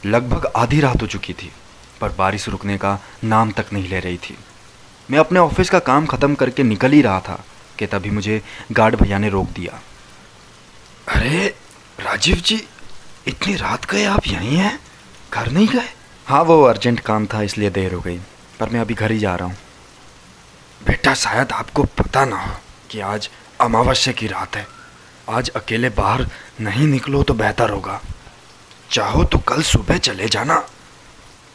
लगभग आधी रात हो चुकी थी, पर बारिश रुकने का नाम तक नहीं ले रही थी। मैं अपने ऑफिस का काम ख़त्म करके निकल ही रहा था कि तभी मुझे गार्ड भैया ने रोक दिया। अरे राजीव जी, इतनी रात गए आप यहीं हैं, घर नहीं गए? हाँ, वो अर्जेंट काम था इसलिए देर हो गई, पर मैं अभी घर ही जा रहा हूँ। बेटा, शायद आपको पता ना हो कि आज अमावस्या की रात है। आज अकेले बाहर नहीं निकलो तो बेहतर होगा। चाहो तो कल सुबह चले जाना।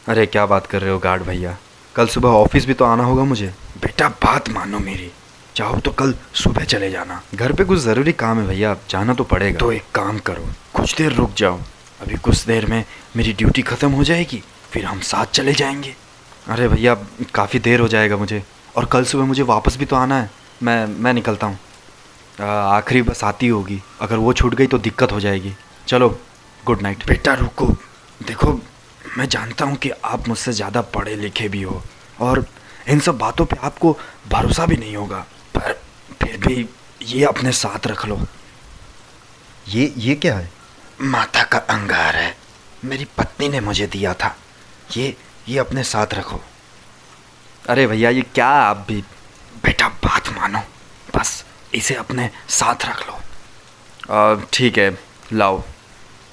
अरे क्या बात कर रहे हो गार्ड भैया, कल सुबह ऑफिस भी तो आना होगा मुझे। बेटा, बात मानो मेरी, चाहो तो कल सुबह चले जाना। घर पे कुछ ज़रूरी काम है भैया, जाना तो पड़ेगा। तो एक काम करो, कुछ देर रुक जाओ। अभी कुछ देर में मेरी ड्यूटी ख़त्म हो जाएगी, फिर हम साथ चले जाएंगे। अरे भैया, काफ़ी देर हो जाएगा मुझे, और कल सुबह मुझे वापस भी तो आना है। मैं निकलता हूँ। आखिरी बस आती होगी, अगर वो छूट गई तो दिक्कत हो जाएगी। चलो, गुड नाइट। बेटा रुको, देखो मैं जानता हूँ कि आप मुझसे ज़्यादा पढ़े लिखे भी हो और इन सब बातों पे आपको भरोसा भी नहीं होगा, पर फिर भी ये अपने साथ रख लो। ये क्या है? माता का अंगार है, मेरी पत्नी ने मुझे दिया था। ये अपने साथ रखो। अरे भैया, ये क्या आप भी? बेटा बात मानो, बस इसे अपने साथ रख लो। ठीक है, लाओ।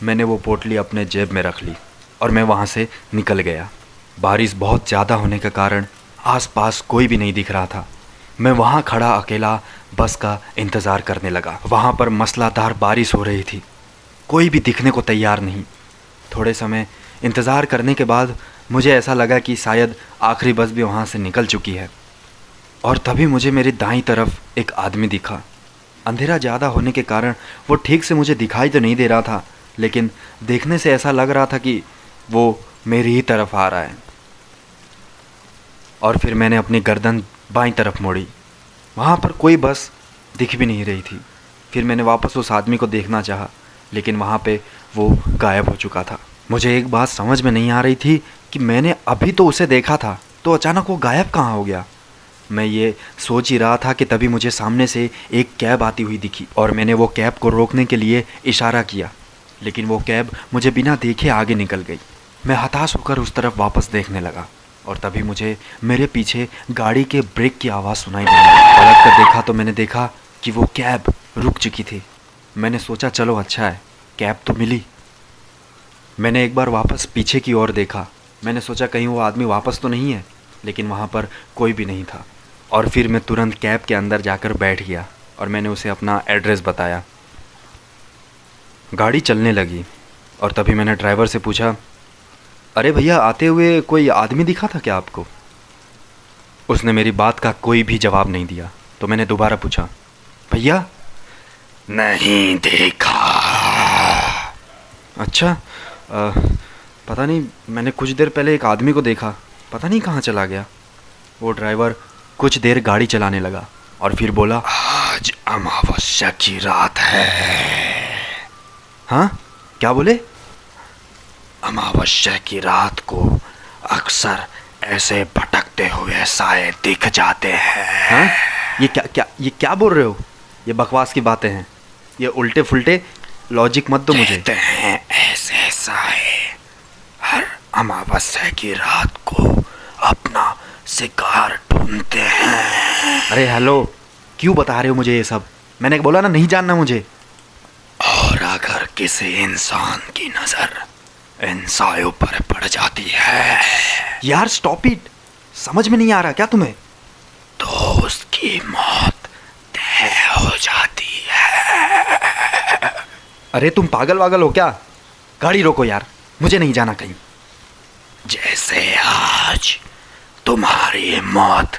मैंने वो पोटली अपने जेब में रख ली और मैं वहाँ से निकल गया। बारिश बहुत ज़्यादा होने के कारण आसपास कोई भी नहीं दिख रहा था। मैं वहाँ खड़ा अकेला बस का इंतज़ार करने लगा। वहाँ पर मूसलाधार बारिश हो रही थी, कोई भी दिखने को तैयार नहीं। थोड़े समय इंतज़ार करने के बाद मुझे ऐसा लगा कि शायद आखिरी बस भी वहाँ से निकल चुकी है, और तभी मुझे मेरी दाईं तरफ एक आदमी दिखा। अंधेरा ज़्यादा होने के कारण वो ठीक से मुझे दिखाई तो नहीं दे रहा था, लेकिन देखने से ऐसा लग रहा था कि वो मेरी ही तरफ आ रहा है। और फिर मैंने अपनी गर्दन बाईं तरफ मोड़ी, वहाँ पर कोई बस दिख भी नहीं रही थी। फिर मैंने वापस उस आदमी को देखना चाहा, लेकिन वहाँ पे वो गायब हो चुका था। मुझे एक बात समझ में नहीं आ रही थी कि मैंने अभी तो उसे देखा था, तो अचानक वो गायब कहाँ हो गया। मैं ये सोच ही रहा था कि तभी मुझे सामने से एक कैब आती हुई दिखी, और मैंने वो कैब को रोकने के लिए इशारा किया, लेकिन वो कैब मुझे बिना देखे आगे निकल गई। मैं हताश होकर उस तरफ वापस देखने लगा, और तभी मुझे मेरे पीछे गाड़ी के ब्रेक की आवाज़ सुनाई दी। पलट कर देखा तो मैंने देखा कि वो कैब रुक चुकी थी। मैंने सोचा चलो अच्छा है, कैब तो मिली। मैंने एक बार वापस पीछे की ओर देखा। मैंने सोचा कहीं वो आदमी वापस तो नहीं है, लेकिन वहाँ पर कोई भी नहीं था। और फिर मैं तुरंत कैब के अंदर जाकर बैठ गया और मैंने उसे अपना एड्रेस बताया। गाड़ी चलने लगी और तभी मैंने ड्राइवर से पूछा, अरे भैया, आते हुए कोई आदमी दिखा था क्या आपको? उसने मेरी बात का कोई भी जवाब नहीं दिया, तो मैंने दोबारा पूछा, भैया? नहीं देखा। अच्छा, पता नहीं, मैंने कुछ देर पहले एक आदमी को देखा, पता नहीं कहाँ चला गया। वो ड्राइवर कुछ देर गाड़ी चलाने लगा और फिर बोला, आज अमावस्या की रात है। हाँ? क्या बोले? अमावस्या की रात को अक्सर ऐसे भटकते हुए साए दिख जाते हैं। हाँ? ये क्या बोल रहे हो? ये बकवास की बातें हैं, ये उल्टे फुल्टे लॉजिक मत दो मुझे। कहते हैं ऐसे साए हर अमावस्या की रात को अपना शिकार ढूंढते हैं। अरे हेलो, क्यों बता रहे हो मुझे ये सब? मैंने बोला ना नहीं जानना मुझे। और अगर किसी इंसान की नज़र इन सायों पर पड़ जाती है, यार स्टॉप इट, समझ में नहीं आ रहा क्या तुम्हें? तो उसकी मौत तय हो जाती है। अरे तुम पागल वागल हो क्या? गाड़ी रोको यार, मुझे नहीं जाना कहीं। जैसे आज तुम्हारी मौत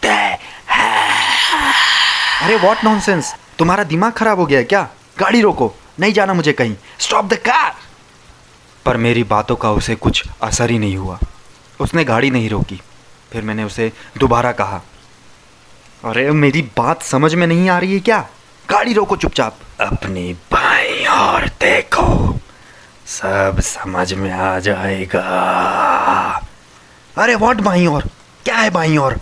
तय है। अरे व्हाट नॉनसेंस, तुम्हारा दिमाग खराब हो गया है क्या? गाड़ी रोको, नहीं जाना मुझे कहीं। Stop the car. पर मेरी बातों का उसे कुछ असर ही नहीं हुआ, उसने गाड़ी नहीं रोकी। फिर मैंने उसे दोबारा कहा, अरे मेरी बात समझ में नहीं आ रही है क्या? गाड़ी रोको चुपचाप। अपनी बाईं ओर देखो, सब समझ में आ जाएगा। अरे व्हाट बाईं ओर? क्या है बाईं ओर?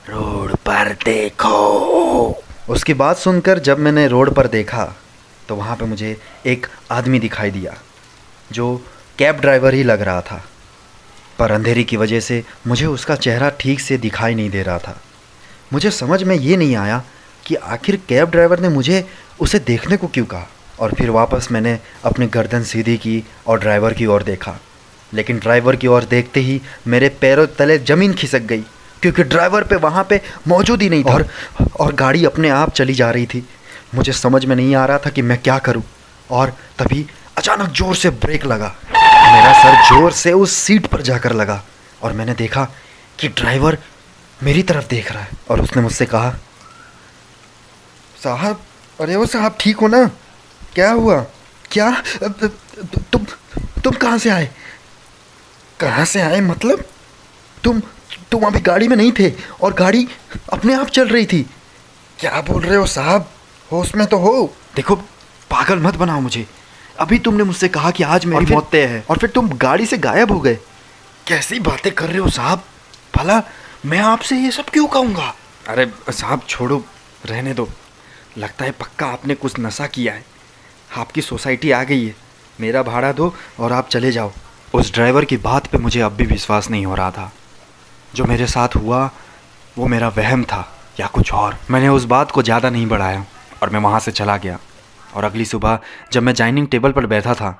रोड पर देखो। उसकी बात सुनकर जब मैंने रोड पर देखा तो वहाँ पे मुझे एक आदमी दिखाई दिया जो कैब ड्राइवर ही लग रहा था, पर अंधेरी की वजह से मुझे उसका चेहरा ठीक से दिखाई नहीं दे रहा था। मुझे समझ में ये नहीं आया कि आखिर कैब ड्राइवर ने मुझे उसे देखने को क्यों कहा। और फिर वापस मैंने अपनी गर्दन सीधी की और ड्राइवर की ओर देखा, लेकिन ड्राइवर की ओर देखते ही मेरे पैरों तले ज़मीन खिसक गई, क्योंकि ड्राइवर पे वहाँ पे मौजूद ही नहीं था और गाड़ी अपने आप चली जा रही थी। मुझे समझ में नहीं आ रहा था कि मैं क्या करूँ। और तभी अचानक ज़ोर से ब्रेक लगा। मेरा सर ज़ोर से उस सीट पर जाकर लगा और मैंने देखा कि ड्राइवर मेरी तरफ देख रहा है और उसने मुझसे कहा, साहब, अरे वो साहब ठीक हो ना? क्या हुआ? क्या तुम कहाँ से आए? कहाँ से आए मतलब? तुम अभी गाड़ी में नहीं थे और गाड़ी अपने आप चल रही थी। क्या बोल रहे हो साहब? होश में तो हो? देखो, पागल मत बनाओ मुझे। अभी तुमने मुझसे कहा कि आज मेरी मौत तय है और फिर तुम गाड़ी से गायब हो गए। कैसी बातें कर रहे हो साहब? भला मैं आपसे ये सब क्यों कहूँगा? अरे साहब छोड़ो, रहने दो। लगता है पक्का आपने कुछ नशा किया है। आपकी सोसाइटी आ गई है, मेरा भाड़ा दो और आप चले जाओ। उस ड्राइवर की बात पे मुझे अब भी विश्वास नहीं हो रहा था। जो मेरे साथ हुआ वो मेरा वहम था या कुछ और। मैंने उस बात को ज़्यादा नहीं बढ़ाया और मैं वहाँ से चला गया। और अगली सुबह जब मैं डाइनिंग टेबल पर बैठा था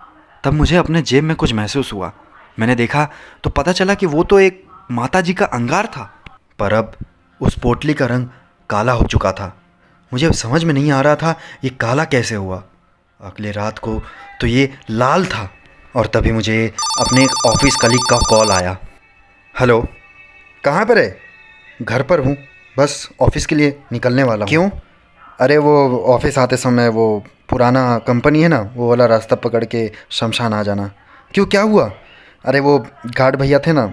तब मुझे अपने जेब में कुछ महसूस हुआ। मैंने देखा तो पता चला कि वो तो एक माताजी का अंगार था, पर अब उस पोटली का रंग काला हो चुका था। मुझे अब समझ में नहीं आ रहा था ये काला कैसे हुआ। अगले रात को तो ये लाल था। और तभी मुझे अपने एक ऑफिस कलीग का कॉल आया। हेलो, कहाँ पर है? घर पर हूँ, बस ऑफिस के लिए निकलने वाला हूँ। क्यों? अरे वो ऑफिस आते समय वो पुराना कंपनी है ना, वो वाला रास्ता पकड़ के शमशान आ जाना। क्यों, क्या हुआ? अरे वो गार्ड भैया थे ना,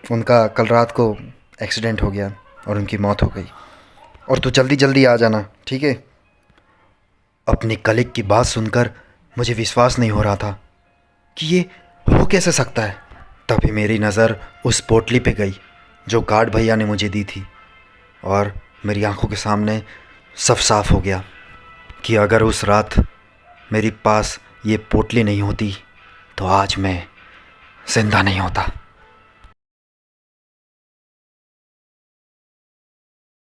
उनका कल रात को एक्सीडेंट हो गया और उनकी मौत हो गई। और तू जल्दी जल्दी आ जाना, ठीक है? अपनी कलीग की बात सुनकर मुझे विश्वास नहीं हो रहा था कि ये हो कैसे सकता है। तभी मेरी नज़र उस पोटली पे गई जो गार्ड भैया ने मुझे दी थी और मेरी आंखों के सामने सब साफ हो गया कि अगर उस रात मेरे पास ये पोटली नहीं होती तो आज मैं जिंदा नहीं होता।